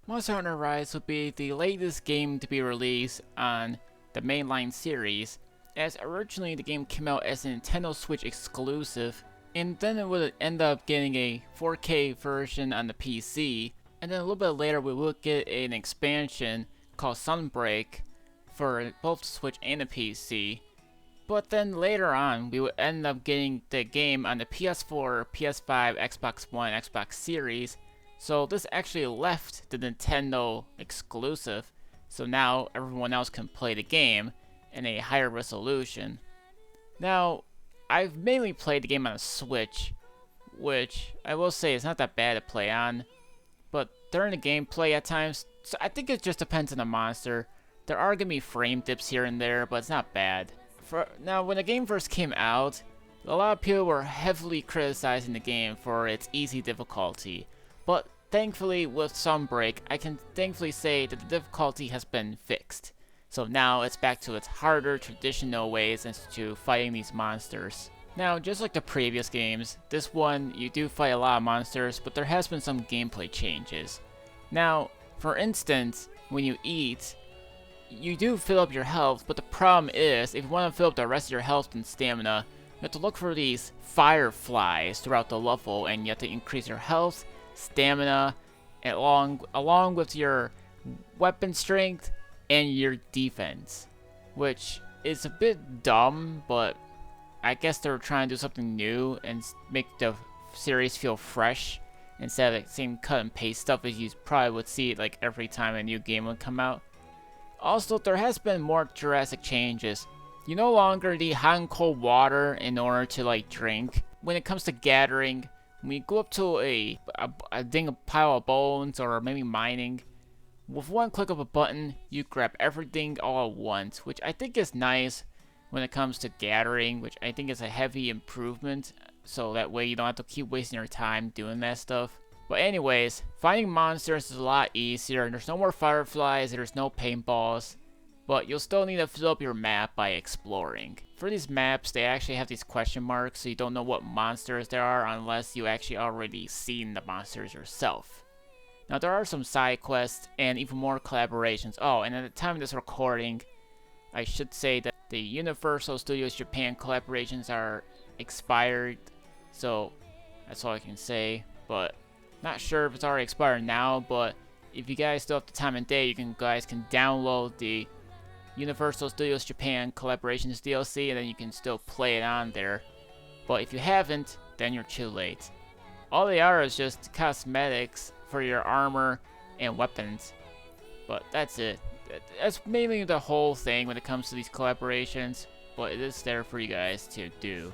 Monster Hunter Rise will be the latest game to be released on the mainline series, as originally the game came out as a Nintendo Switch exclusive, and then it would end up getting a 4K version on the PC, and then a little bit later we would get an expansion called Sunbreak for both the Switch and the PC. But then later on, we would end up getting the game on the PS4, PS5, Xbox One, Xbox Series. So this actually left the Nintendo exclusive. So now everyone else can play the game in a higher resolution. Now, I've mainly played the game on a Switch, which I will say is not that bad to play on. But during the gameplay at times, so I think it just depends on the monster. There are gonna be frame dips here and there, but it's not bad. Now, when the game first came out, a lot of people were heavily criticizing the game for its easy difficulty, but thankfully with Sunbreak, I can thankfully say that the difficulty has been fixed. So now it's back to its harder traditional ways as to fighting these monsters. Now, just like the previous games, this one you do fight a lot of monsters, but there has been some gameplay changes. Now, for instance, when you eat, you do fill up your health, but the problem is, if you want to fill up the rest of your health and stamina, you have to look for these fireflies throughout the level, and you have to increase your health, stamina, along with your weapon strength and your defense, which is a bit dumb, but I guess they were trying to do something new and make the series feel fresh instead of the same cut and paste stuff as you probably would see like every time a new game would come out. Also, there has been more drastic changes. You no longer need hot and cold water in order to like drink. When it comes to gathering, when you go up to a pile of bones or maybe mining, with one click of a button, you grab everything all at once, which I think is nice when it comes to gathering, which I think is a heavy improvement. So that way you don't have to keep wasting your time doing that stuff. But anyways, finding monsters is a lot easier. There's no more fireflies, there's no paintballs, but you'll still need to fill up your map by exploring. For these maps, they actually have these question marks, so you don't know what monsters there are unless you actually already seen the monsters yourself. Now there are some side quests and even more collaborations. Oh, and at the time of this recording, I should say that the Universal Studios Japan collaborations are expired, so that's all I can say, but not sure if it's already expired now, but if you guys still have the time and day, guys can download the Universal Studios Japan Collaborations DLC, and then you can still play it on there. But if you haven't, then you're too late. All they are is just cosmetics for your armor and weapons, but that's it. That's mainly the whole thing when it comes to these collaborations, but it is there for you guys to do.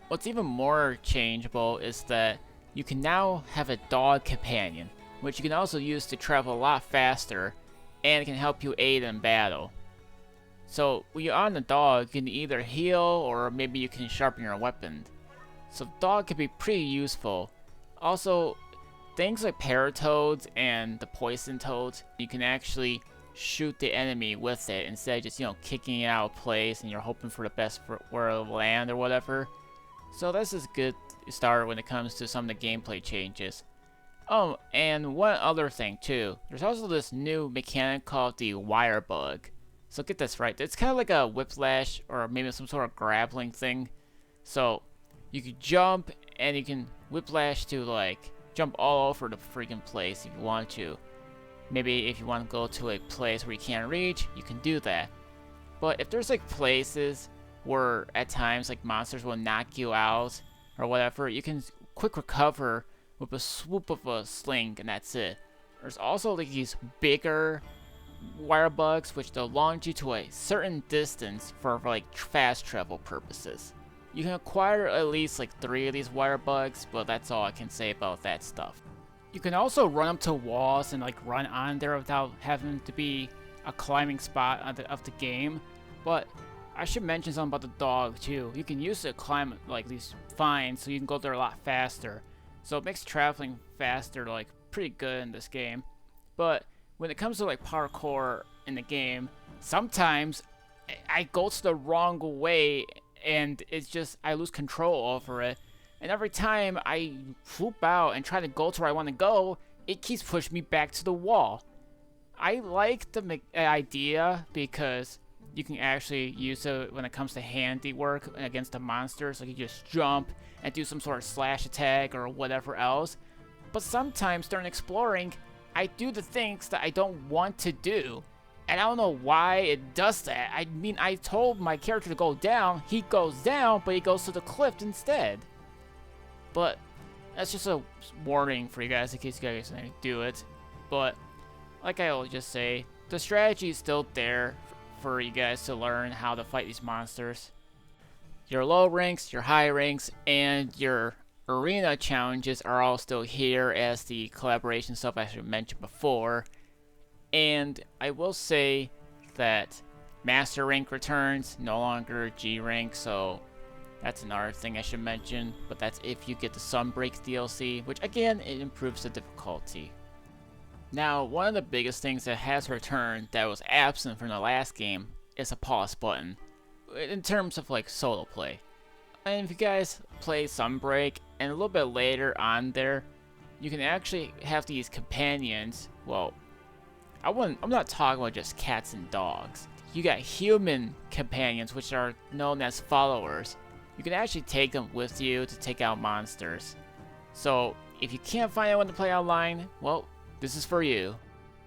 What's even more changeable is that you can now have a dog companion, which you can also use to travel a lot faster, and it can help you aid in battle. So when you're on the dog, you can either heal or maybe you can sharpen your weapon. So the dog can be pretty useful. Also, things like paratoads and the poison toads, you can actually shoot the enemy with it instead of just, kicking it out of place and you're hoping for the best for where it'll land or whatever. So this is a good start when it comes to some of the gameplay changes. Oh, and one other thing too. There's also this new mechanic called the wire bug. So get this right. It's kind of like a whiplash or maybe some sort of grappling thing. So you can jump and you can whiplash to like jump all over the freaking place if you want to. Maybe if you want to go to a place where you can't reach, you can do that. But if there's like places where at times like monsters will knock you out or whatever, you can quick recover with a swoop of a sling and that's it. There's also like these bigger wire bugs which they'll launch you to a certain distance for like fast travel purposes. You can acquire at least like 3 of these wire bugs, but that's all I can say about that stuff. You can also run up to walls and like run on there without having to be a climbing spot of the game. But I should mention something about the dog too. You can use it to climb like these vines so you can go there a lot faster. So it makes traveling faster like pretty good in this game. But when it comes to like parkour in the game, sometimes I go to the wrong way and it's just I lose control over it. And every time I swoop out and try to go to where I want to go, it keeps pushing me back to the wall. I like the idea because you can actually use it when it comes to handiwork against the monsters. Like you just jump and do some sort of slash attack or whatever else. But sometimes during exploring, I do the things that I don't want to do. And I don't know why it does that. I mean, I told my character to go down. He goes down, but he goes to the cliff instead. But that's just a warning for you guys in case you guys do it. But like I always just say, the strategy is still there for you guys to learn how to fight these monsters. Your low ranks, your high ranks, and your arena challenges are all still here as the collaboration stuff I should mention before. And I will say that Master Rank returns, no longer G Rank, so that's another thing I should mention. But that's if you get the Sunbreak DLC, which again, it improves the difficulty. Now, one of the biggest things that has returned that was absent from the last game is a pause button, in terms of like solo play. And if you guys play Sunbreak, and a little bit later on there, you can actually have these companions. Well, I'm not talking about just cats and dogs. You got human companions, which are known as followers. You can actually take them with you to take out monsters. So, if you can't find anyone to play online, well, this is for you.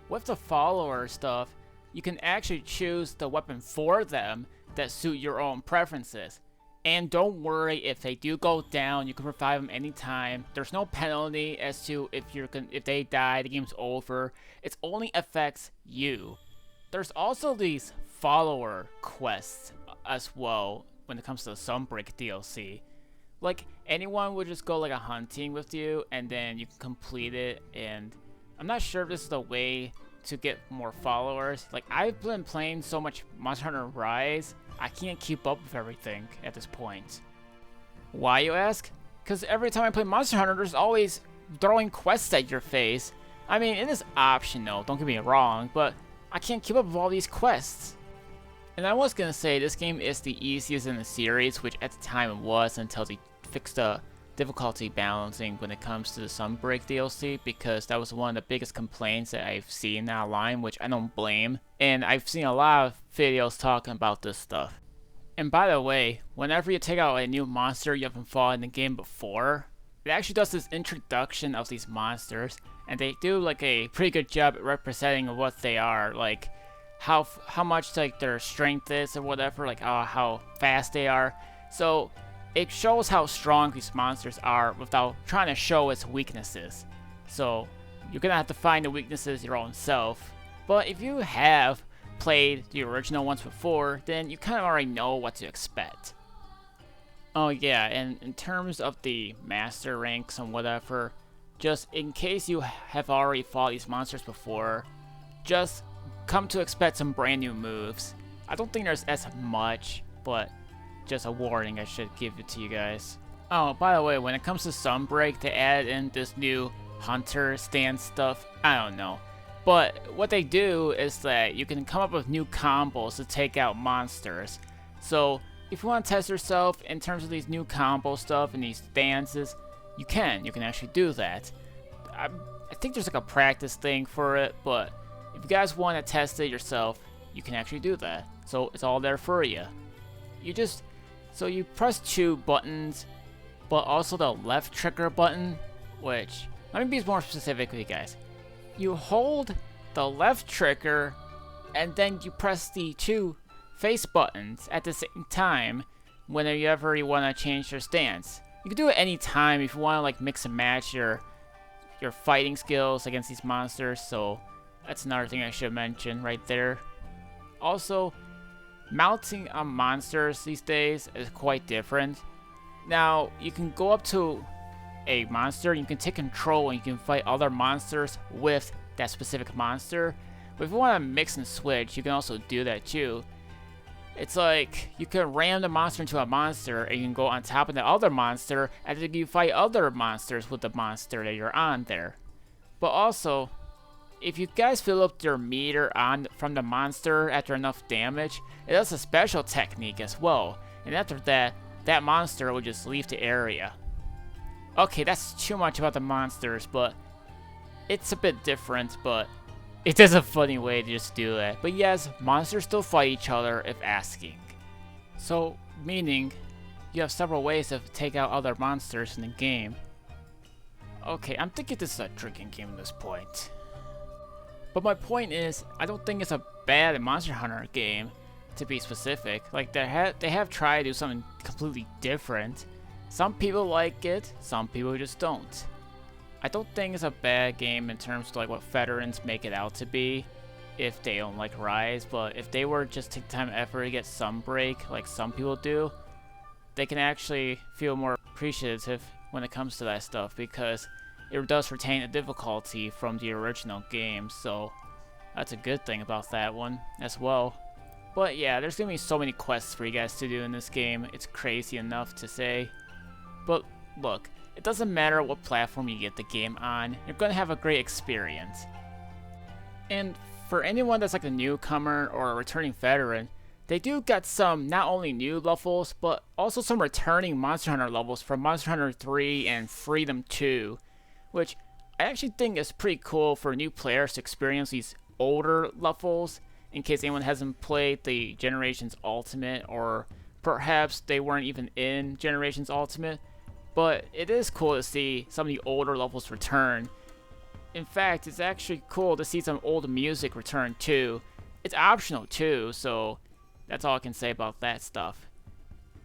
With the follower stuff, you can actually choose the weapon for them that suit your own preferences. And don't worry, if they do go down, you can revive them anytime. There's no penalty as to if they die, the game's over. It only affects you. There's also these follower quests as well when it comes to the Sunbreak DLC. Like, anyone would just go like a hunting with you, and then you can complete it. And I'm not sure if this is the way to get more followers. Like, I've been playing so much Monster Hunter Rise, I can't keep up with everything at this point. Why, you ask? Because every time I play Monster Hunter, there's always throwing quests at your face. I mean, it is optional, don't get me wrong, but I can't keep up with all these quests. And I was gonna say, this game is the easiest in the series, which at the time it was until they fixed the difficulty balancing when it comes to the Sunbreak DLC, because that was one of the biggest complaints that I've seen online, which I don't blame. And I've seen a lot of videos talking about this stuff. And by the way, whenever you take out a new monster you haven't fought in the game before, it actually does this introduction of these monsters, and they do like a pretty good job at representing what they are, like how much like their strength is or whatever, like how fast they are. So it shows how strong these monsters are without trying to show its weaknesses. So you're gonna have to find the weaknesses your own self. But if you have played the original ones before, then you kind of already know what to expect. Oh yeah, and in terms of the master ranks and whatever, just in case you have already fought these monsters before, just come to expect some brand new moves. I don't think there's as much, but just a warning I should give it to you guys. Oh, by the way, when it comes to Sunbreak, they add in this new hunter stance stuff. I don't know. But what they do is that you can come up with new combos to take out monsters. So if you want to test yourself in terms of these new combo stuff and these stances, you can actually do that. I think there's like a practice thing for it, but if you guys want to test it yourself, you can actually do that. So it's all there for you. So you press 2 buttons, but also the left trigger button, which, let me be more specific with you guys. You hold the left trigger, and then you press the 2 face buttons at the same time whenever you want to change your stance. You can do it any time if you want to like mix and match your fighting skills against these monsters, so that's another thing I should mention right there. Also, mounting on monsters these days is quite different. Now, you can go up to a monster, you can take control, and you can fight other monsters with that specific monster. But if you want to mix and switch, you can also do that too. It's like, you can ram the monster into a monster, and you can go on top of the other monster, and then you fight other monsters with the monster that you're on there. But also, if you guys fill up your meter from the monster after enough damage, it does a special technique as well. And after that, that monster will just leave the area. Okay, that's too much about the monsters, but It's a bit different, but it is a funny way to just do it. But yes, monsters still fight each other if asking. So, meaning, you have several ways to take out other monsters in the game. Okay, I'm thinking this is a drinking game at this point. But my point is, I don't think it's a bad Monster Hunter game, to be specific. Like, they have tried to do something completely different. Some people like it, some people just don't. I don't think it's a bad game in terms of like what veterans make it out to be, if they don't like Rise, but if they were just take time and effort to get some break, like some people do, they can actually feel more appreciative when it comes to that stuff, because it does retain the difficulty from the original game, so that's a good thing about that one as well. But yeah, there's gonna be so many quests for you guys to do in this game, it's crazy enough to say. But look, it doesn't matter what platform you get the game on, you're gonna have a great experience. And for anyone that's like a newcomer or a returning veteran, they do get some not only new levels, but also some returning Monster Hunter levels from Monster Hunter 3 and Freedom 2, which I actually think is pretty cool for new players to experience these older levels, in case anyone hasn't played the Generations Ultimate, or perhaps they weren't even in Generations Ultimate. But it is cool to see some of the older levels return. In fact, it's actually cool to see some old music return too. It's optional too, so that's all I can say about that stuff.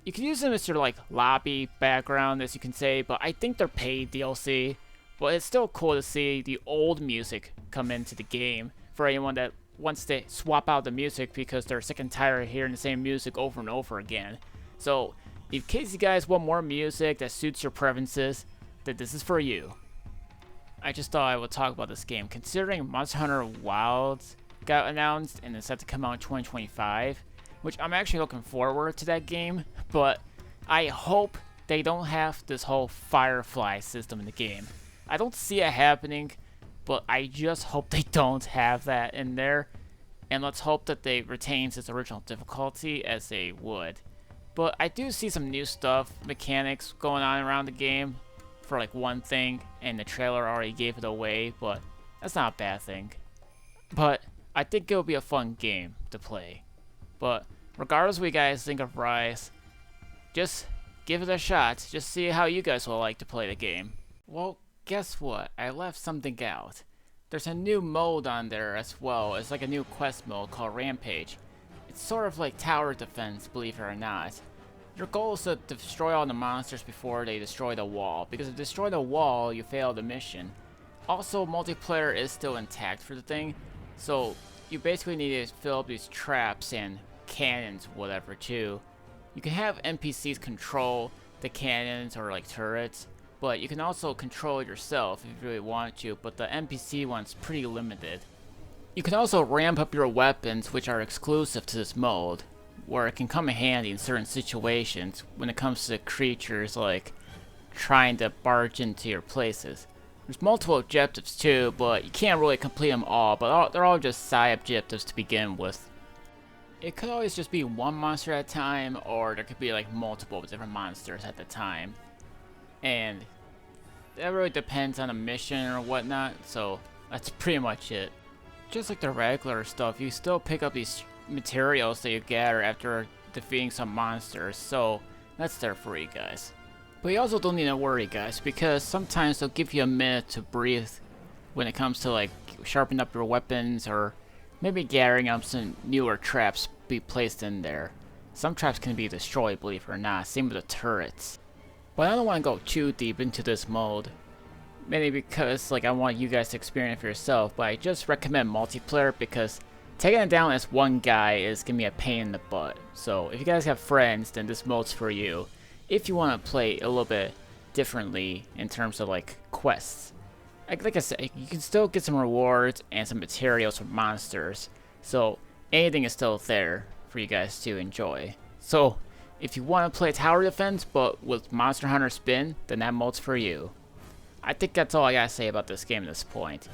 You can use them as your like lobby background, as you can say, but I think they're paid DLC. But it's still cool to see the old music come into the game for anyone that wants to swap out the music because they're sick and tired of hearing the same music over and over again. So, in case you guys want more music that suits your preferences, then this is for you. I just thought I would talk about this game, considering Monster Hunter Wilds got announced and is set to come out in 2025, which I'm actually looking forward to that game, but I hope they don't have this whole Firefly system in the game. I don't see it happening, but I just hope they don't have that in there, and let's hope that they retain its original difficulty as they would. But I do see some new stuff, mechanics going on around the game for like one thing, and the trailer already gave it away, but that's not a bad thing. But I think it'll be a fun game to play. But regardless of what you guys think of Rise, just give it a shot, just see how you guys will like to play the game. Well, guess what? I left something out. There's a new mode on there as well. It's like a new quest mode called Rampage. It's sort of like tower defense, believe it or not. Your goal is to destroy all the monsters before they destroy the wall, because if you destroy the wall, you fail the mission. Also, multiplayer is still intact for the thing, so you basically need to fill up these traps and cannons, whatever, too. You can have NPCs control the cannons or like turrets, but you can also control it yourself if you really want to, but the NPC one's pretty limited. You can also ramp up your weapons, which are exclusive to this mode, where it can come in handy in certain situations when it comes to creatures like trying to barge into your places. There's multiple objectives too, but you can't really complete them all, but they're all just side objectives to begin with. It could always just be one monster at a time, or there could be like multiple different monsters at the time. And that really depends on the mission or whatnot, so that's pretty much it. Just like the regular stuff, you still pick up these materials that you gather after defeating some monsters, so that's there for you guys. But you also don't need to worry, guys, because sometimes they'll give you a minute to breathe when it comes to like sharpen up your weapons, or maybe gathering up some newer traps be placed in there. Some traps can be destroyed, believe it or not, same with the turrets. But I don't want to go too deep into this mode, mainly because like I want you guys to experience it for yourself, but I just recommend multiplayer because taking it down as one guy is gonna be a pain in the butt. So if you guys have friends, then this mode's for you. If you want to play a little bit differently in terms of like quests. Like I said, you can still get some rewards and some materials from monsters. So anything is still there for you guys to enjoy. So if you want to play tower defense but with Monster Hunter spin, then that mode's for you. I think that's all I gotta say about this game at this point.